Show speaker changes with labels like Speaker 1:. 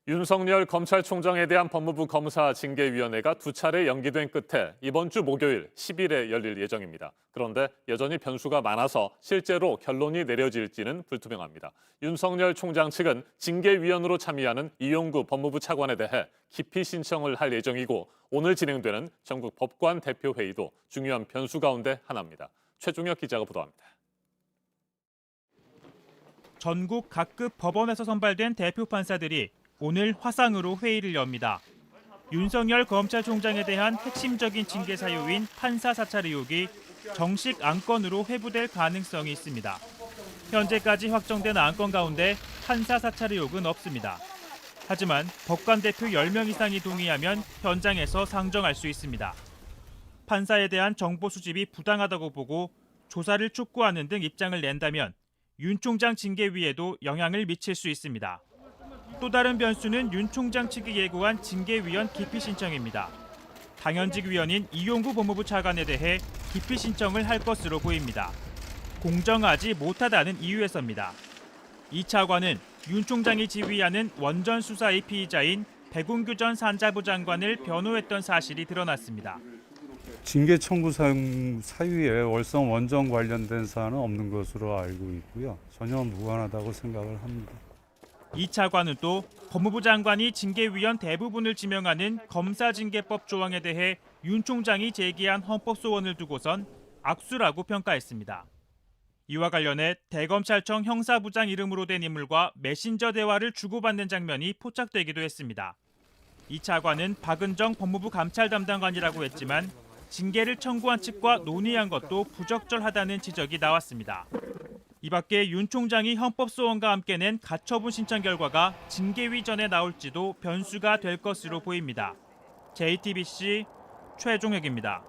Speaker 1: 윤석열 검찰총장에 대한 법무부 검사 징계위원회가 두 차례 연기된 끝에 이번 주 목요일 10일에 열릴 예정입니다. 그런데 여전히 변수가 많아서 실제로 결론이 내려질지는 불투명합니다. 윤석열 총장 측은 징계위원으로 참여하는 이용구 법무부 차관에 대해 기피 신청을 할 예정이고 오늘 진행되는 전국 법관 대표회의도 중요한 변수 가운데 하나입니다. 최종혁 기자가 보도합니다.
Speaker 2: 전국 각급 법원에서 선발된 대표 판사들이 오늘 화상으로 회의를 엽니다. 윤석열 검찰총장에 대한 핵심적인 징계 사유인 판사 사찰 의혹이 정식 안건으로 회부될 가능성이 있습니다. 현재까지 확정된 안건 가운데 판사 사찰 의혹은 없습니다. 하지만 법관 대표 10명 이상이 동의하면 현장에서 상정할 수 있습니다. 판사에 대한 정보 수집이 부당하다고 보고 조사를 촉구하는 등 입장을 낸다면 윤 총장 징계위에도 영향을 미칠 수 있습니다. 또 다른 변수는 윤 총장 측이 예고한 징계위원 기피 신청입니다. 당연직 위원인 이용구 법무부 차관에 대해 기피 신청을 할 것으로 보입니다. 공정하지 못하다는 이유에서입니다. 이 차관은 윤 총장이 지휘하는 원전 수사의 피의자인 백운규 전 산자부 장관을 변호했던 사실이 드러났습니다.
Speaker 3: 징계 청구 사유에 월성 원전 관련된 사안은 없는 것으로 알고 있고요. 전혀 무관하다고 생각을 합니다.
Speaker 2: 이 차관은 또 법무부 장관이 징계위원 대부분을 지명하는 검사징계법 조항에 대해 윤 총장이 제기한 헌법소원을 두고선 악수라고 평가했습니다. 이와 관련해 대검찰청 형사부장 이름으로 된 인물과 메신저 대화를 주고받는 장면이 포착되기도 했습니다. 이 차관은 박은정 법무부 감찰 담당관이라고 했지만 징계를 청구한 측과 논의한 것도 부적절하다는 지적이 나왔습니다. 이 밖에 윤 총장이 헌법소원과 함께 낸 가처분 신청 결과가 징계위 전에 나올지도 변수가 될 것으로 보입니다. JTBC 최종혁입니다.